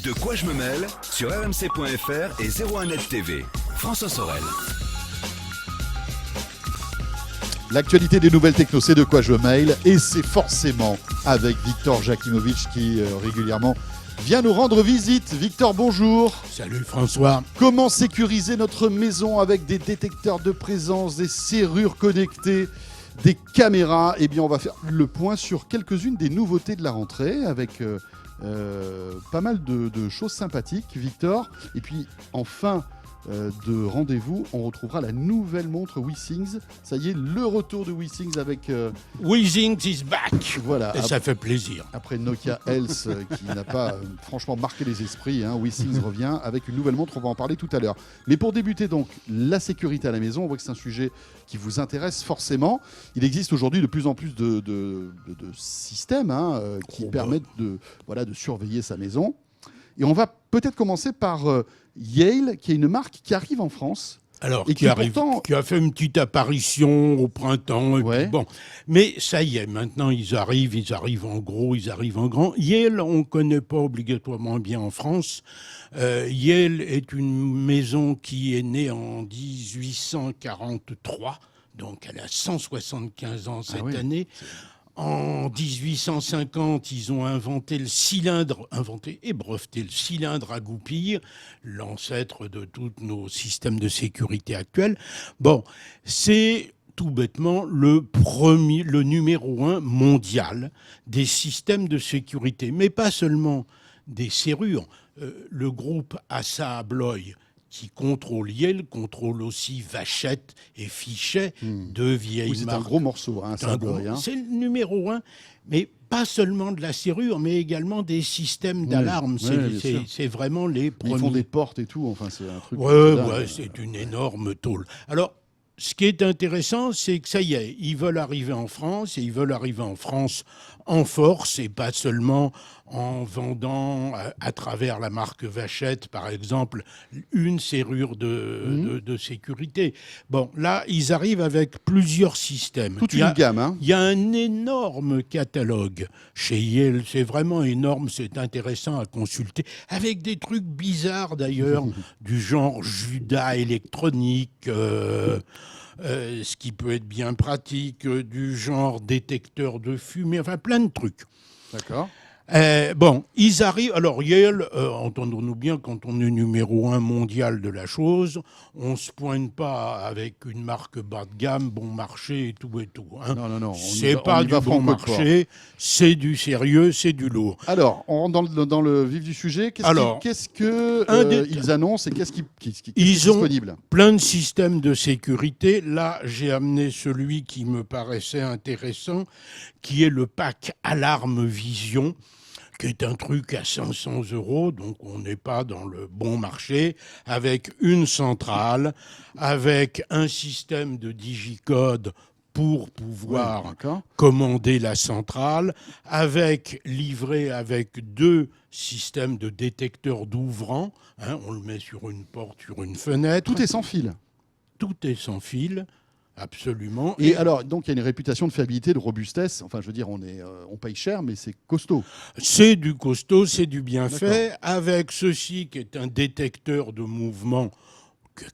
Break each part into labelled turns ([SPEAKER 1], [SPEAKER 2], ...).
[SPEAKER 1] De quoi je me mêle sur rmc.fr et 01net TV. François Sorel.
[SPEAKER 2] L'actualité des nouvelles techno, c'est de quoi je mail, et c'est forcément avec Victor Jakimovic qui régulièrement vient nous rendre visite. Victor, bonjour.
[SPEAKER 3] Salut François.
[SPEAKER 2] Comment sécuriser notre maison avec des détecteurs de présence, des serrures connectées, des caméras? Eh bien, on va faire le point sur quelques-unes des nouveautés de la rentrée avec pas mal de choses sympathiques, Victor. Et puis, enfin... de rendez-vous, on retrouvera la nouvelle montre WeThings. Ça y est, le retour de WeThings avec...
[SPEAKER 3] WeThings is back.
[SPEAKER 2] Voilà.
[SPEAKER 3] Et ça fait plaisir.
[SPEAKER 2] Après Nokia Health qui n'a pas franchement marqué les esprits, WeThings revient avec une nouvelle montre, on va en parler tout à l'heure. Mais pour débuter donc, la sécurité à la maison, on voit que c'est un sujet qui vous intéresse forcément. Il existe aujourd'hui de plus en plus de systèmes qui permettent de surveiller sa maison. Et on va peut-être commencer par Yale, qui est une marque qui arrive en France.
[SPEAKER 3] Alors,
[SPEAKER 2] et
[SPEAKER 3] qui a fait une petite apparition au printemps. Et puis, bon. Mais ça y est, maintenant ils arrivent en gros, ils arrivent en grand. Yale, on ne connaît pas obligatoirement bien en France. Yale est une maison qui est née en 1843, donc elle a 175 ans cette année. En 1850, ils ont breveté le cylindre à goupille, l'ancêtre de tous nos systèmes de sécurité actuels. Bon, c'est tout bêtement le numéro 1 mondial des systèmes de sécurité, mais pas seulement des serrures. Le groupe Assa Abloy, qui contrôle Yale, contrôle aussi Vachette et Fichet, deux vieilles marques.
[SPEAKER 2] C'est un gros morceau,
[SPEAKER 3] C'est le numéro 1, mais pas seulement de la serrure, mais également des systèmes d'alarme. C'est vraiment les premiers.
[SPEAKER 2] Ils font des portes et tout, enfin c'est un truc...
[SPEAKER 3] c'est une énorme tôle. Alors, ce qui est intéressant, c'est que ça y est, ils veulent arriver en France, et ils veulent arriver en France en force, et pas seulement en vendant à travers la marque Vachette, par exemple, une serrure de sécurité. Bon, là, ils arrivent avec plusieurs systèmes.
[SPEAKER 2] Toute une gamme.
[SPEAKER 3] Il y a un énorme catalogue chez Yale, c'est vraiment énorme, c'est intéressant à consulter, avec des trucs bizarres d'ailleurs, du genre Judas électronique, ce qui peut être bien pratique, du genre détecteur de fumée, enfin plein de trucs.
[SPEAKER 2] D'accord.
[SPEAKER 3] Ils arrivent. Alors, Yale, entendons-nous bien, quand on est numéro 1 mondial de la chose, on ne se pointe pas avec une marque bas de gamme, bon marché et tout.
[SPEAKER 2] Non.
[SPEAKER 3] C'est pas du bon marché, c'est du sérieux, c'est du lourd.
[SPEAKER 2] Alors, on rentre dans le vif du sujet. Qu'est-ce qu'ils annoncent et qu'est-ce qui est disponible ?
[SPEAKER 3] Ils ont plein de systèmes de sécurité. Là, j'ai amené celui qui me paraissait intéressant, qui est le pack Alarme Vision, qui est un truc à 500 €, donc on n'est pas dans le bon marché, avec une centrale, avec un système de digicode pour pouvoir commander la centrale, livré avec 2 systèmes de détecteurs d'ouvrants. On le met sur une porte, sur une fenêtre.
[SPEAKER 2] Tout est sans fil.
[SPEAKER 3] Tout est sans fil. Absolument.
[SPEAKER 2] Et alors, donc, il y a une réputation de fiabilité, de robustesse. Enfin, je veux dire, on paye cher, mais c'est costaud.
[SPEAKER 3] C'est du costaud, c'est du bien fait. Avec ceci qui est un détecteur de mouvement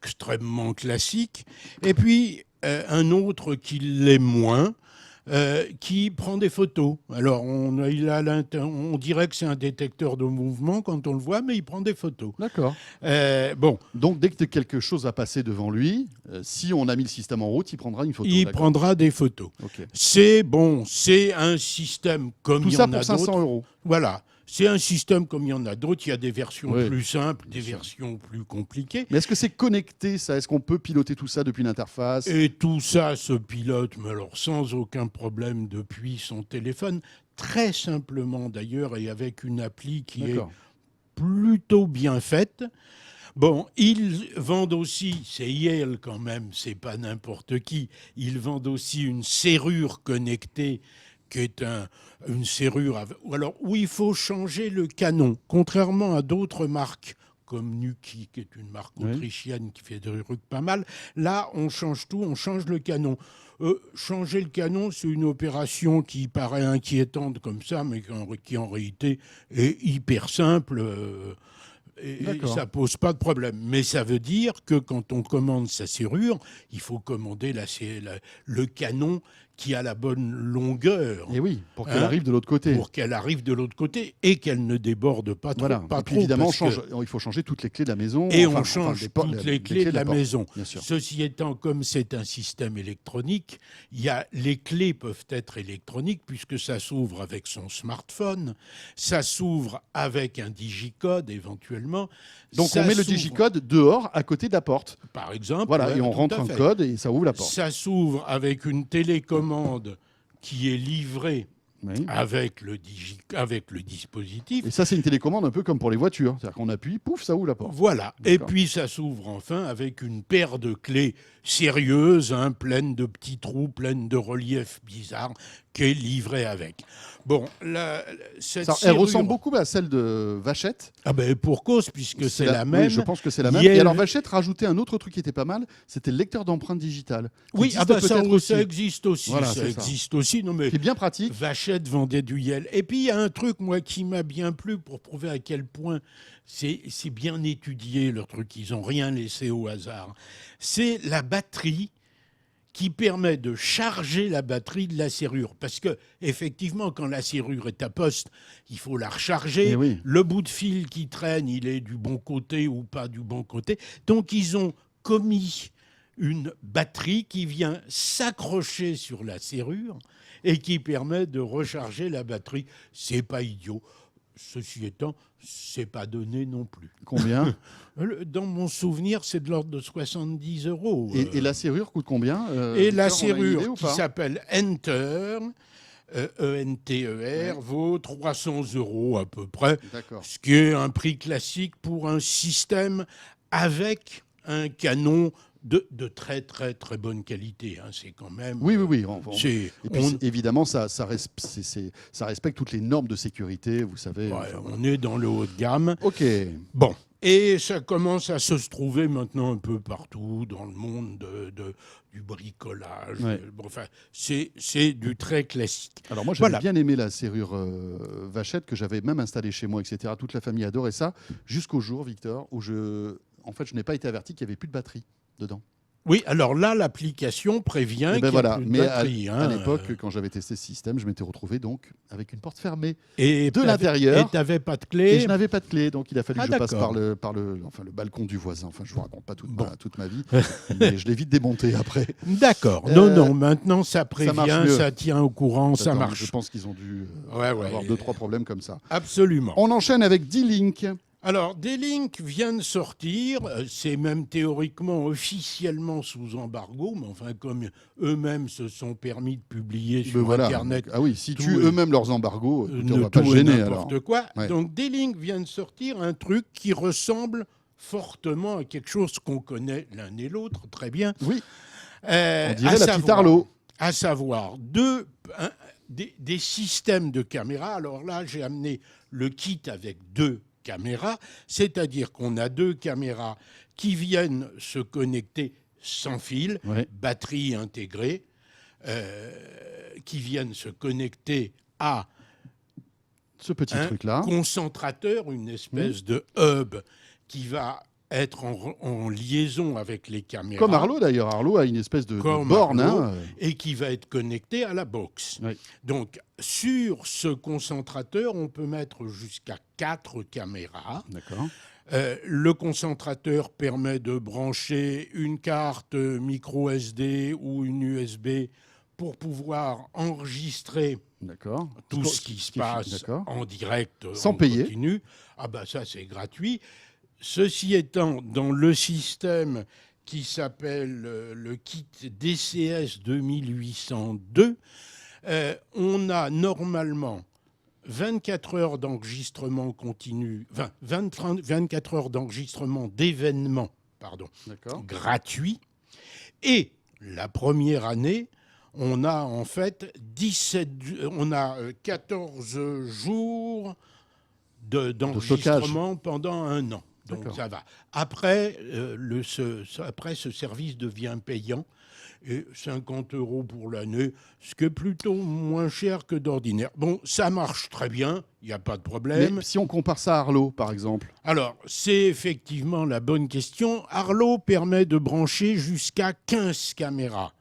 [SPEAKER 3] extrêmement classique. Et puis, un autre qui l'est moins, qui prend des photos. Alors, on dirait que c'est un détecteur de mouvement quand on le voit, mais il prend des photos.
[SPEAKER 2] D'accord. Donc, dès que quelque chose va passer devant lui, si on a mis le système en route, il prendra une photo.
[SPEAKER 3] Il prendra des photos.
[SPEAKER 2] Okay.
[SPEAKER 3] C'est un système comme il y en a d'autres.
[SPEAKER 2] Tout ça pour 500 €.
[SPEAKER 3] Voilà. C'est un système comme il y en a d'autres. Il y a des versions plus simples, des versions plus compliquées.
[SPEAKER 2] Mais est-ce que c'est connecté, ça ? Est-ce qu'on peut piloter tout ça depuis une interface ?
[SPEAKER 3] Et tout ça se pilote, mais alors sans aucun problème depuis son téléphone. Très simplement d'ailleurs, et avec une appli qui est plutôt bien faite. Bon, ils vendent aussi, c'est Yale quand même, c'est pas n'importe qui, ils vendent aussi une serrure connectée qui est une serrure où il faut changer le canon. Contrairement à d'autres marques comme Nuki, qui est une marque
[SPEAKER 2] Oui.
[SPEAKER 3] autrichienne qui fait des trucs pas mal. Là, on change tout, on change le canon. Changer le canon, c'est une opération qui paraît inquiétante comme ça, mais qui en réalité est hyper simple. Et ça pose pas de problème. Mais ça veut dire que quand on commande sa serrure, il faut commander le canon qui a la bonne longueur.
[SPEAKER 2] Et oui, pour qu'elle arrive de l'autre côté.
[SPEAKER 3] Pour qu'elle arrive de l'autre côté et qu'elle ne déborde pas trop.
[SPEAKER 2] Voilà.
[SPEAKER 3] Pas
[SPEAKER 2] et puis
[SPEAKER 3] trop,
[SPEAKER 2] évidemment,
[SPEAKER 3] il
[SPEAKER 2] faut changer toutes les clés de la maison.
[SPEAKER 3] Et on change toutes les clés de la maison.
[SPEAKER 2] Bien sûr.
[SPEAKER 3] Ceci étant, comme c'est un système électronique, les clés peuvent être électroniques puisque ça s'ouvre avec son smartphone, ça s'ouvre avec un digicode éventuellement.
[SPEAKER 2] Donc
[SPEAKER 3] ça
[SPEAKER 2] on met le
[SPEAKER 3] s'ouvre,
[SPEAKER 2] digicode dehors, à côté de la porte.
[SPEAKER 3] par exemple.
[SPEAKER 2] Voilà,
[SPEAKER 3] ouais,
[SPEAKER 2] et on
[SPEAKER 3] tout
[SPEAKER 2] rentre
[SPEAKER 3] à
[SPEAKER 2] un
[SPEAKER 3] fait.
[SPEAKER 2] code et ça ouvre la porte.
[SPEAKER 3] Ça s'ouvre avec une télécommande qui est livrée
[SPEAKER 2] Oui.
[SPEAKER 3] avec le dispositif.
[SPEAKER 2] Et ça, c'est une télécommande un peu comme pour les voitures. C'est-à-dire qu'on appuie, pouf, ça ouvre la porte.
[SPEAKER 3] Voilà. Et
[SPEAKER 2] D'accord.
[SPEAKER 3] puis ça s'ouvre enfin avec une paire de clés sérieuses, pleine de petits trous, pleine de reliefs bizarres, qui est livrée avec. Bon, cette
[SPEAKER 2] Elle
[SPEAKER 3] serrure...
[SPEAKER 2] ressemble beaucoup à celle de Vachette.
[SPEAKER 3] Ah ben pour cause, puisque c'est la même.
[SPEAKER 2] Oui, je pense que c'est la même.
[SPEAKER 3] Il y a
[SPEAKER 2] Et alors
[SPEAKER 3] le-
[SPEAKER 2] Vachette rajoutait un autre truc qui était pas mal, c'était le lecteur d'empreintes digitales. Qui
[SPEAKER 3] Oui,
[SPEAKER 2] existe
[SPEAKER 3] ça
[SPEAKER 2] peut-être aussi.
[SPEAKER 3] existe aussi.
[SPEAKER 2] Voilà,
[SPEAKER 3] ça
[SPEAKER 2] c'est ça.
[SPEAKER 3] existe aussi. Non mais
[SPEAKER 2] Qui est bien pratique.
[SPEAKER 3] Vachette vendait du Yel. Et puis il y a un truc, moi, qui m'a bien plu pour prouver à quel point c'est bien étudié, leur truc. Ils n'ont rien laissé au hasard. C'est la batterie qui permet de charger la batterie de la serrure. Parce que, effectivement, quand la serrure est à poste, il faut la recharger.
[SPEAKER 2] Eh oui.
[SPEAKER 3] Le bout de fil qui traîne, il est du bon côté ou pas du bon côté. Donc, ils ont commis une batterie qui vient s'accrocher sur la serrure et qui permet de recharger la batterie. C'est pas idiot. Ceci étant, c'est pas donné non plus.
[SPEAKER 2] Combien
[SPEAKER 3] Dans mon souvenir, c'est de l'ordre de 70 €.
[SPEAKER 2] et la serrure coûte combien
[SPEAKER 3] Et la
[SPEAKER 2] Victor, on a une idée
[SPEAKER 3] serrure
[SPEAKER 2] ou
[SPEAKER 3] qui
[SPEAKER 2] pas
[SPEAKER 3] s'appelle Enter, E-N-T-E-R, vaut 300 € à peu près,
[SPEAKER 2] D'accord.
[SPEAKER 3] ce qui est un prix classique pour un système avec un canon de très très très bonne qualité. Hein. C'est quand même...
[SPEAKER 2] Oui.
[SPEAKER 3] c'est-
[SPEAKER 2] Et puis
[SPEAKER 3] on-
[SPEAKER 2] évidemment, ça respecte toutes les normes de sécurité, vous savez.
[SPEAKER 3] ouais,
[SPEAKER 2] Enfin, voilà.
[SPEAKER 3] on est dans le haut de gamme.
[SPEAKER 2] Ok.
[SPEAKER 3] Bon, et ça commence à se trouver maintenant un peu partout dans le monde du bricolage.
[SPEAKER 2] Ouais.
[SPEAKER 3] Bon, enfin, c'est du très classique.
[SPEAKER 2] Alors moi, j'avais
[SPEAKER 3] Voilà.
[SPEAKER 2] bien aimé la serrure Vachette que j'avais même installée chez moi, etc. Toute la famille adorait ça, jusqu'au jour, Victor, où je n'ai pas été averti qu'il n'y avait plus de batterie dedans.
[SPEAKER 3] Oui, alors là, l'application prévient
[SPEAKER 2] Et
[SPEAKER 3] qu'il y a
[SPEAKER 2] voilà.
[SPEAKER 3] plus de
[SPEAKER 2] Mais
[SPEAKER 3] batterie.
[SPEAKER 2] à l'époque, quand j'avais testé ce système, je m'étais retrouvé donc avec une porte fermée
[SPEAKER 3] et
[SPEAKER 2] de l'intérieur.
[SPEAKER 3] Et tu n'avais pas de
[SPEAKER 2] Et
[SPEAKER 3] clé.
[SPEAKER 2] je n'avais pas de clé, donc il a fallu
[SPEAKER 3] Ah,
[SPEAKER 2] que je passe
[SPEAKER 3] d'accord.
[SPEAKER 2] le balcon du voisin. Enfin, je vous raconte pas toute ma vie, mais je l'ai vite démonté après.
[SPEAKER 3] D'accord.
[SPEAKER 2] Euh,
[SPEAKER 3] Non, maintenant ça
[SPEAKER 2] marche
[SPEAKER 3] prévient,
[SPEAKER 2] mieux.
[SPEAKER 3] ça tient au courant, ça
[SPEAKER 2] Attends,
[SPEAKER 3] marche.
[SPEAKER 2] Je pense qu'ils ont dû
[SPEAKER 3] Ouais.
[SPEAKER 2] avoir 2-3 problèmes comme ça.
[SPEAKER 3] Absolument.
[SPEAKER 2] On enchaîne avec D-Link.
[SPEAKER 3] Alors, D-Link vient de sortir, c'est même théoriquement officiellement sous embargo, mais enfin, comme eux-mêmes se sont permis de publier sur
[SPEAKER 2] Voilà.
[SPEAKER 3] Internet
[SPEAKER 2] Ah oui, si
[SPEAKER 3] tout
[SPEAKER 2] tuent
[SPEAKER 3] est-
[SPEAKER 2] eux-mêmes leurs embargos, écoutez, on
[SPEAKER 3] ne
[SPEAKER 2] va pas
[SPEAKER 3] tout
[SPEAKER 2] se
[SPEAKER 3] et
[SPEAKER 2] gêner alors.
[SPEAKER 3] n'importe quoi.
[SPEAKER 2] Ouais.
[SPEAKER 3] Donc, D-Link vient de sortir un truc qui ressemble fortement à quelque chose qu'on connaît l'un et l'autre très bien.
[SPEAKER 2] Oui, on
[SPEAKER 3] On
[SPEAKER 2] dirait la petite Arlo.
[SPEAKER 3] À savoir, des systèmes de caméras. Alors là, j'ai amené le kit avec 2 caméras, c'est-à-dire qu'on a 2 caméras qui viennent se connecter sans fil,
[SPEAKER 2] Ouais.
[SPEAKER 3] batterie intégrée, qui viennent se connecter à
[SPEAKER 2] Ce petit
[SPEAKER 3] un
[SPEAKER 2] truc-là.
[SPEAKER 3] concentrateur, une espèce de hub qui va être en liaison avec les caméras.
[SPEAKER 2] Comme Arlo d'ailleurs. Arlo a une espèce de
[SPEAKER 3] Comme
[SPEAKER 2] borne.
[SPEAKER 3] Arlo,
[SPEAKER 2] hein.
[SPEAKER 3] et qui va être connecté à la box.
[SPEAKER 2] Oui.
[SPEAKER 3] Donc, sur ce concentrateur, on peut mettre jusqu'à 4 caméras.
[SPEAKER 2] D'accord.
[SPEAKER 3] Le concentrateur permet de brancher une carte micro SD ou une USB pour pouvoir enregistrer
[SPEAKER 2] D'accord.
[SPEAKER 3] tout ce qui se passe
[SPEAKER 2] D'accord.
[SPEAKER 3] en direct,
[SPEAKER 2] Sans
[SPEAKER 3] en
[SPEAKER 2] payer.
[SPEAKER 3] continu. Ah ben ça, c'est gratuit. Ceci étant, dans le système qui s'appelle le kit DCS 2802, on a normalement 24 heures d'enregistrement continu, 24 heures d'enregistrement d'événements,
[SPEAKER 2] D'accord.
[SPEAKER 3] gratuits. Et la première année, on a en fait 14 jours d'enregistrement pendant un an. Donc
[SPEAKER 2] D'accord.
[SPEAKER 3] ça va. Après, après, ce service devient payant. Et 50 € pour l'année, ce qui est plutôt moins cher que d'ordinaire. Bon, ça marche très bien, il n'y a pas de problème.
[SPEAKER 2] Mais si on compare ça à Arlo, par exemple.
[SPEAKER 3] Alors, c'est effectivement la bonne question. Arlo permet de brancher jusqu'à 15 caméras.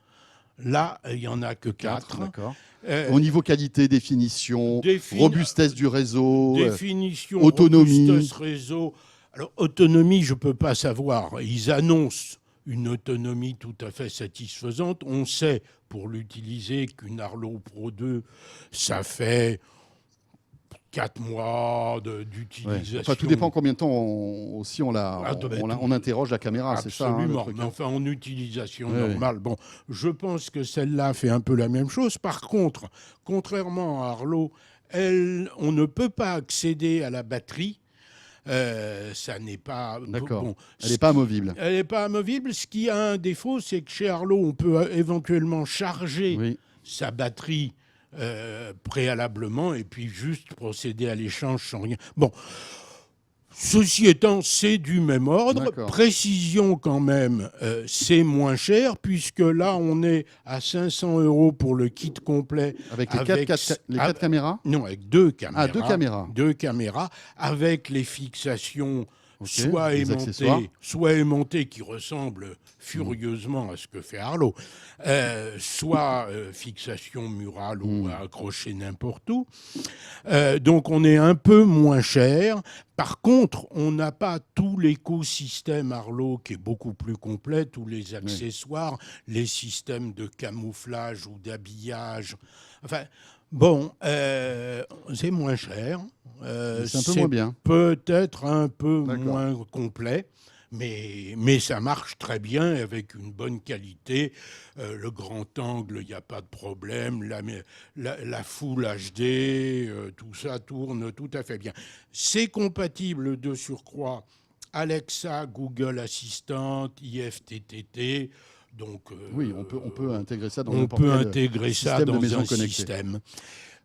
[SPEAKER 3] Là, il n'y en a que 4.
[SPEAKER 2] D'accord. Au niveau qualité, définition,
[SPEAKER 3] Défini-
[SPEAKER 2] robustesse du réseau,
[SPEAKER 3] Définition,
[SPEAKER 2] autonomie.
[SPEAKER 3] robustesse réseau. Alors, autonomie, je ne peux pas savoir. Ils annoncent une autonomie tout à fait satisfaisante. On sait, pour l'utiliser, qu'une Arlo Pro 2, ça fait 4 mois d'utilisation.
[SPEAKER 2] Enfin, tout dépend combien de temps on interroge la caméra, c'est ça.
[SPEAKER 3] Absolument,
[SPEAKER 2] Le truc.
[SPEAKER 3] mais enfin en utilisation normale. Bon, je pense que celle-là fait un peu la même chose. Par contre, contrairement à Arlo, on ne peut pas accéder à la batterie. Ça n'est pas...
[SPEAKER 2] D'accord.
[SPEAKER 3] Bon,
[SPEAKER 2] Elle n'est pas amovible.
[SPEAKER 3] Elle n'est pas amovible. Ce qui a un défaut, c'est que chez Arlo, on peut éventuellement charger
[SPEAKER 2] Oui.
[SPEAKER 3] sa batterie préalablement et puis juste procéder à l'échange sans rien. Bon, ceci étant, c'est du même ordre.
[SPEAKER 2] D'accord.
[SPEAKER 3] Précision quand même, c'est moins cher puisque là, on est à 500 € pour le kit complet.
[SPEAKER 2] Avec les quatre caméras.
[SPEAKER 3] Non, avec 2 caméras.
[SPEAKER 2] Ah, 2 caméras.
[SPEAKER 3] 2 caméras avec les fixations soit
[SPEAKER 2] les accessoires.
[SPEAKER 3] aimantées qui ressemblent furieusement à ce que fait Arlo, soit fixation murale ou accrochée n'importe où. Donc on est un peu moins cher. Par contre, on n'a pas tout l'écosystème Arlo qui est beaucoup plus complet, tous les accessoires, les systèmes de camouflage ou d'habillage. Enfin, bon, c'est moins cher.
[SPEAKER 2] C'est un peu moins bien.
[SPEAKER 3] Peut-être un peu
[SPEAKER 2] D'accord.
[SPEAKER 3] moins complet. Mais ça marche très bien avec une bonne qualité. Le grand angle, il n'y a pas de problème. La Full HD, tout ça tourne tout à fait bien. C'est compatible de surcroît Alexa, Google Assistant, IFTTT. Donc,
[SPEAKER 2] Oui, on peut intégrer ça dans
[SPEAKER 3] on
[SPEAKER 2] n'importe
[SPEAKER 3] peut
[SPEAKER 2] quel
[SPEAKER 3] intégrer ça
[SPEAKER 2] système de
[SPEAKER 3] dans
[SPEAKER 2] maison
[SPEAKER 3] un
[SPEAKER 2] connectée.
[SPEAKER 3] système.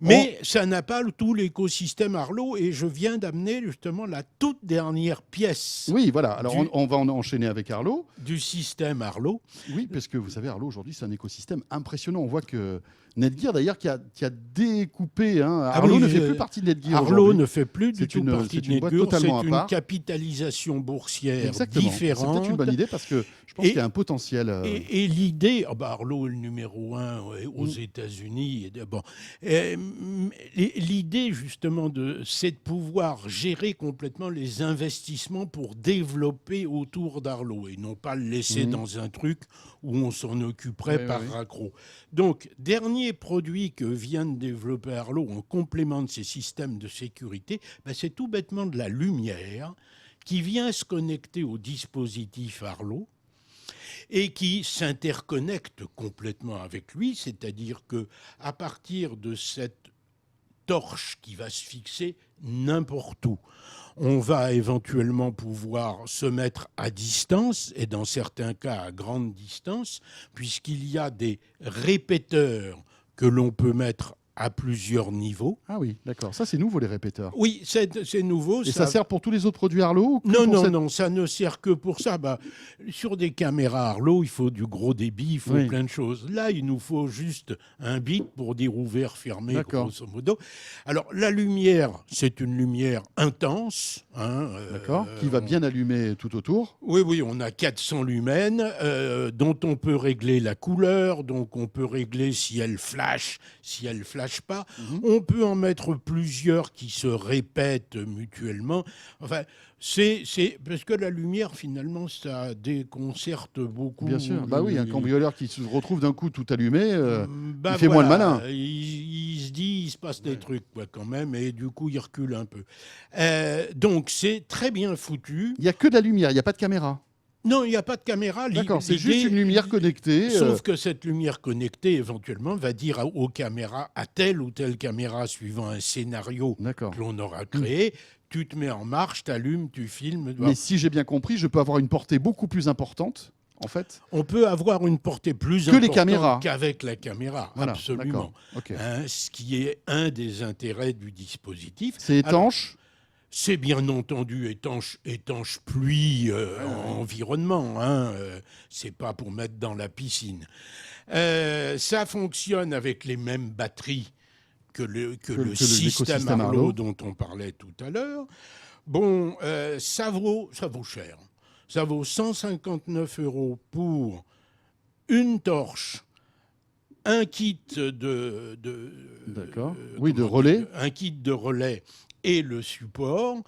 [SPEAKER 3] Mais ça n'a pas tout l'écosystème Arlo et je viens d'amener justement la toute dernière pièce
[SPEAKER 2] Oui, voilà. Alors, on va en enchaîner avec Arlo.
[SPEAKER 3] du système Arlo.
[SPEAKER 2] Oui, parce que vous savez, Arlo, aujourd'hui, c'est un écosystème impressionnant. On voit que Netgear, d'ailleurs, qui a découpé. Arlo
[SPEAKER 3] oui,
[SPEAKER 2] ne fait plus partie de Netgear.
[SPEAKER 3] Arlo
[SPEAKER 2] aujourd'hui.
[SPEAKER 3] ne fait plus du tout partie de
[SPEAKER 2] c'est une boîte
[SPEAKER 3] Netgear.
[SPEAKER 2] totalement
[SPEAKER 3] C'est
[SPEAKER 2] à part.
[SPEAKER 3] une capitalisation boursière
[SPEAKER 2] Exactement. C'est
[SPEAKER 3] différente.
[SPEAKER 2] peut-être une bonne idée parce que je pense qu'il y a un potentiel.
[SPEAKER 3] Et l'idée, Arlo est le numéro 1 aux États-Unis. Bon, l'idée justement c'est de pouvoir gérer complètement les investissements pour développer autour d'Arlo et non pas le laisser dans un truc où on s'en occuperait par raccro. Donc, dernier produit que vient de développer Arlo en complément de ses systèmes de sécurité, c'est tout bêtement de la lumière qui vient se connecter au dispositif Arlo et qui s'interconnecte complètement avec lui, c'est-à-dire que à partir de cette torche qui va se fixer n'importe où, on va éventuellement pouvoir se mettre à distance, et dans certains cas à grande distance, puisqu'il y a des répéteurs que l'on peut mettre à plusieurs niveaux.
[SPEAKER 2] Ah oui, d'accord. Ça, c'est nouveau, les répéteurs.
[SPEAKER 3] Oui, c'est nouveau.
[SPEAKER 2] Et ça sert pour tous les autres produits Arlo ou
[SPEAKER 3] Non, ça ne sert que pour ça. Sur des caméras Arlo, il faut du gros débit, il faut plein de choses. Là, il nous faut juste un bit pour dire ouvert, fermé, grosso modo. Alors, la lumière, c'est une lumière intense.
[SPEAKER 2] D'accord. Qui va bien allumer tout autour.
[SPEAKER 3] Oui, on a 400 lumens dont on peut régler la couleur, donc on peut régler si elle flash, si elle flash pas. On peut en mettre plusieurs qui se répètent mutuellement. Enfin, c'est parce que la lumière, finalement, ça déconcerte beaucoup.
[SPEAKER 2] Bien sûr. Oui, un cambrioleur qui se retrouve d'un coup tout allumé, il fait moins le malin.
[SPEAKER 3] Il se dit, il se passe des trucs quand même, et du coup, il recule un peu. Donc, c'est très bien foutu.
[SPEAKER 2] Il n'y a que de la lumière, il n'y a pas de caméra.
[SPEAKER 3] Non, il n'y a pas de caméra.
[SPEAKER 2] D'accord, c'est juste une lumière connectée.
[SPEAKER 3] Sauf que cette lumière connectée, éventuellement, va dire aux caméras, à telle ou telle caméra, suivant un scénario que l'on aura créé, tu te mets en marche, tu allumes, tu filmes.
[SPEAKER 2] Mais si j'ai bien compris, je peux avoir une portée beaucoup plus importante, en fait.
[SPEAKER 3] On peut avoir une portée plus importante qu'avec la caméra, absolument.
[SPEAKER 2] Okay.
[SPEAKER 3] Ce qui est un des intérêts du dispositif.
[SPEAKER 2] C'est étanche.
[SPEAKER 3] C'est bien entendu étanche pluie, environnement, hein, c'est pas pour mettre dans la piscine. Ça fonctionne avec les mêmes batteries que le système Arlo dont on parlait tout à l'heure. Bon, ça vaut cher. Ça vaut 159 € pour une torche, un kit de
[SPEAKER 2] relais.
[SPEAKER 3] Un kit de relais et le support.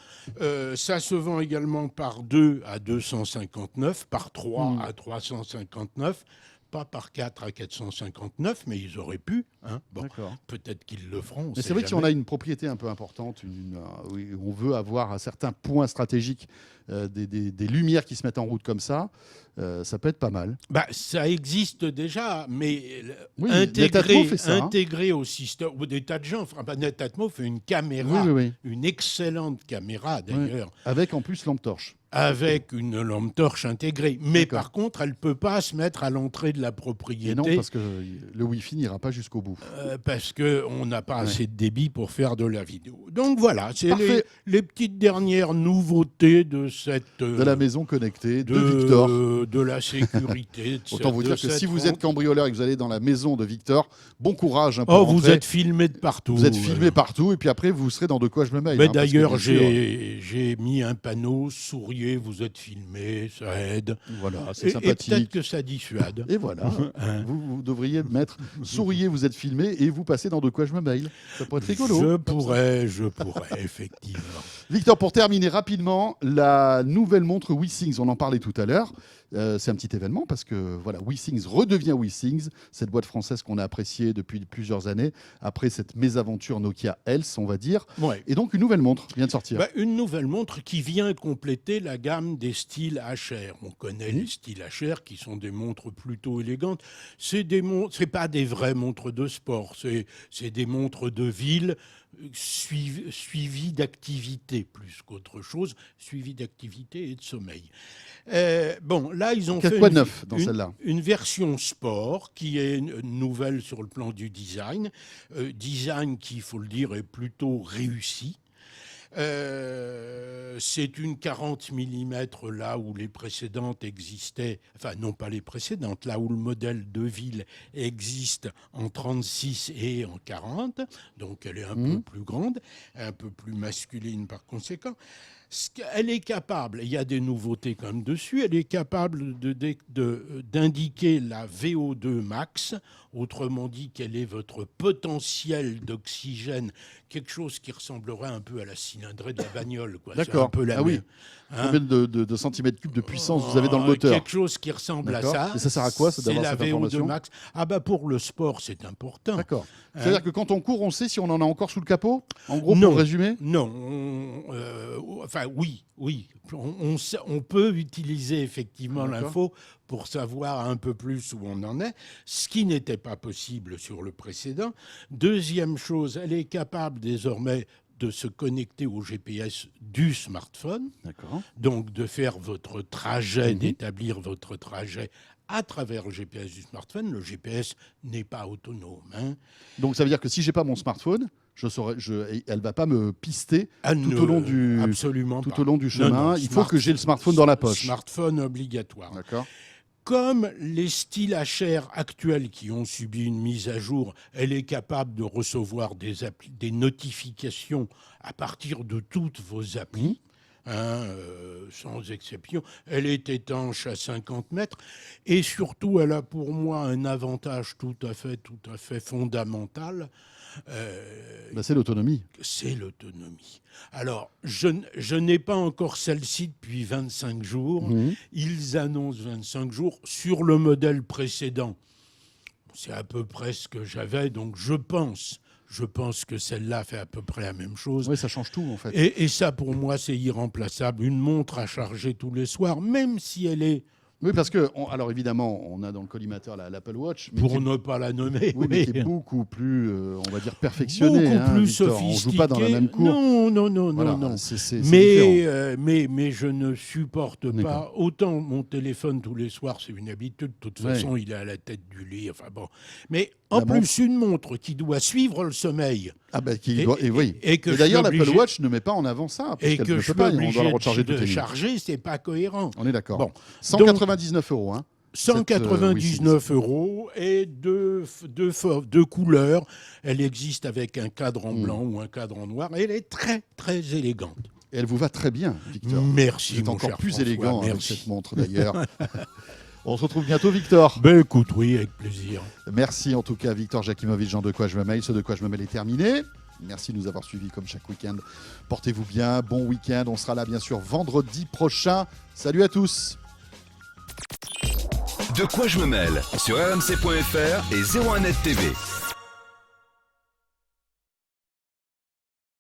[SPEAKER 3] Ça se vend également par 2 à 259, par 3 à 359, pas par 4 à 459, mais ils auraient pu. Hein. Bon, peut-être qu'ils le feront.
[SPEAKER 2] Mais c'est vrai que si on a une propriété un peu importante, on veut avoir à certains points stratégiques des lumières qui se mettent en route comme ça peut être pas mal.
[SPEAKER 3] Bah, ça existe déjà, mais intégré au système. Des tas de gens, Netatmo fait une caméra, une excellente caméra d'ailleurs.
[SPEAKER 2] Avec en plus lampe torche.
[SPEAKER 3] Avec une lampe torche intégrée. Mais par contre, elle ne peut pas se mettre à l'entrée de la propriété.
[SPEAKER 2] Et non, parce que le Wi-Fi n'ira pas jusqu'au bout.
[SPEAKER 3] Parce qu'on n'a pas assez de débit pour faire de la vidéo. Donc voilà, c'est les petites dernières nouveautés de cette...
[SPEAKER 2] de la maison connectée de Victor.
[SPEAKER 3] De la sécurité.
[SPEAKER 2] Autant vous dire que si vous êtes cambrioleur et que vous allez dans la maison de Victor, bon courage.
[SPEAKER 3] Vous êtes filmé de partout.
[SPEAKER 2] Vous êtes filmé partout et puis après, vous serez dans De quoi je me mêle.
[SPEAKER 3] Mais d'ailleurs, j'ai mis un panneau souriez, vous êtes filmé, ça aide.
[SPEAKER 2] Voilà, c'est sympathique.
[SPEAKER 3] Et peut-être que ça dissuade.
[SPEAKER 2] Et voilà, vous devriez mettre souriez, vous êtes filmé et vous passez dans De quoi je me mêle. Ça pourrait être rigolo.
[SPEAKER 3] Je pourrais, effectivement.
[SPEAKER 2] Victor, pour terminer rapidement, la nouvelle montre WeThings, on en parlait tout à l'heure. C'est un petit événement parce que voilà, WeThings redevient WeThings, cette boîte française qu'on a appréciée depuis plusieurs années, après cette mésaventure Nokia Health, on va dire. Ouais. Et donc une nouvelle montre vient de sortir.
[SPEAKER 3] Une nouvelle montre qui vient compléter la gamme des styles HR. On connaît les styles HR qui sont des montres plutôt élégantes. C'est pas des vraies montres de sport, c'est des montres de ville suivies d'activité plus qu'autre chose, suivies d'activité et de sommeil. Là, ils ont fait une version sport qui est nouvelle sur le plan du design. Design qui, il faut le dire, est plutôt réussi. C'est une 40 mm là où les précédentes existaient, enfin non pas les précédentes, là où le modèle de ville existe en 36 et en 40, donc elle est un peu plus grande, un peu plus masculine par conséquent. Elle est capable, il y a des nouveautés quand même dessus, elle est capable d'indiquer la VO2 max, autrement dit quel est votre potentiel d'oxygène, quelque chose qui ressemblerait un peu à la cylindrée de la bagnole.
[SPEAKER 2] D'accord, un peu la même. Combien de centimètres cubes de puissance vous avez dans le moteur?
[SPEAKER 3] Quelque chose qui ressemble à ça.
[SPEAKER 2] Et ça sert à quoi,
[SPEAKER 3] c'est la VO2 max. Pour le sport, c'est important.
[SPEAKER 2] D'accord. C'est-à-dire que quand on court, on sait si on en a encore sous le capot? En gros, pour résumer?
[SPEAKER 3] Non. Oui. On peut utiliser effectivement l'info pour savoir un peu plus où on en est, ce qui n'était pas possible sur le précédent. Deuxième chose, elle est capable désormais de se connecter au GPS du smartphone, donc de faire votre trajet, d'établir votre trajet à travers le GPS du smartphone. Le GPS n'est pas autonome.
[SPEAKER 2] Donc ça veut dire que si je n'ai pas mon smartphone, elle ne va pas me pister tout au long du chemin. Non, il faut que j'ai le smartphone dans la poche.
[SPEAKER 3] Smartphone obligatoire.
[SPEAKER 2] D'accord.
[SPEAKER 3] Comme les styles HR actuels qui ont subi une mise à jour, elle est capable de recevoir des notifications à partir de toutes vos applis. Sans exception. Elle est étanche à 50 mètres et surtout, elle a pour moi un avantage tout à fait fondamental.
[SPEAKER 2] C'est l'autonomie.
[SPEAKER 3] C'est l'autonomie. Alors, je n'ai pas encore celle-ci depuis 25 jours. Ils annoncent 25 jours. Sur le modèle précédent, c'est à peu près ce que j'avais, donc je pense que celle-là fait à peu près la même chose.
[SPEAKER 2] Oui, ça change tout, en fait.
[SPEAKER 3] Et ça, pour moi, c'est irremplaçable. Une montre à charger tous les soirs, même si elle est...
[SPEAKER 2] Oui, parce que, alors évidemment, on a dans le collimateur l'Apple Watch.
[SPEAKER 3] Pour ne pas la nommer.
[SPEAKER 2] Oui, mais qui est beaucoup plus, on va dire, perfectionnée.
[SPEAKER 3] Beaucoup plus
[SPEAKER 2] Victor.
[SPEAKER 3] sophistiquée.
[SPEAKER 2] On ne joue pas dans la même cour.
[SPEAKER 3] Non.
[SPEAKER 2] C'est
[SPEAKER 3] mais je ne supporte pas. Autant mon téléphone tous les soirs, c'est une habitude. De toute façon, il est à la tête du lit. Mais En plus, une montre qui doit suivre le sommeil.
[SPEAKER 2] Ah ben, oui.
[SPEAKER 3] Et
[SPEAKER 2] d'ailleurs, l'Apple Watch ne met pas en avant ça. Parce
[SPEAKER 3] et
[SPEAKER 2] qu'elle
[SPEAKER 3] que
[SPEAKER 2] ne
[SPEAKER 3] je
[SPEAKER 2] peut pas,
[SPEAKER 3] suis
[SPEAKER 2] on doit la
[SPEAKER 3] obligé
[SPEAKER 2] recharger toutes
[SPEAKER 3] de
[SPEAKER 2] les nuits.
[SPEAKER 3] charger, c'est pas cohérent.
[SPEAKER 2] On est d'accord.
[SPEAKER 3] Bon.
[SPEAKER 2] 199 €. Hein,
[SPEAKER 3] 199 € et deux couleurs. Elle existe avec un cadre en blanc ou un cadre en noir. Elle est très, très élégante.
[SPEAKER 2] Et elle vous va très bien, Victor.
[SPEAKER 3] Merci,
[SPEAKER 2] Vous êtes
[SPEAKER 3] mon
[SPEAKER 2] encore
[SPEAKER 3] cher
[SPEAKER 2] plus
[SPEAKER 3] François,
[SPEAKER 2] élégant avec
[SPEAKER 3] merci.
[SPEAKER 2] cette montre, d'ailleurs. On se retrouve bientôt, Victor.
[SPEAKER 3] Ben écoute, oui, avec plaisir.
[SPEAKER 2] Merci en tout cas, Victor Jakimovic, Jean De Quoi Je Me Mêle. Ce De Quoi Je Me Mêle est terminé. Merci de nous avoir suivis comme chaque week-end. Portez-vous bien, bon week-end. On sera là, bien sûr, vendredi prochain. Salut à tous.
[SPEAKER 1] De quoi je me mêle sur rmc.fr et 01net TV.